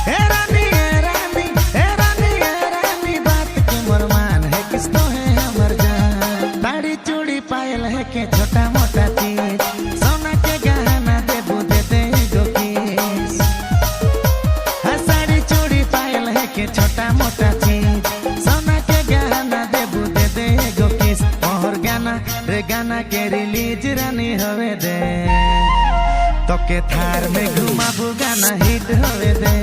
ए रानी ए रानी ए रानी ए रानी बात के मोर मान है किसको है हमर जान। ताड़ी चूड़ी पायल है के छोटा मोटा चीज, सोना के गहना देबू दे दे गो किस। साड़ी चूड़ी पायल है के छोटा मोटा चीज, सोना के गहना देबू दे दे गो किस। और गाना रे गाना के रिलीज रानी होवे दे, तो के थार में घुमाबू गाना हिट होवे दे।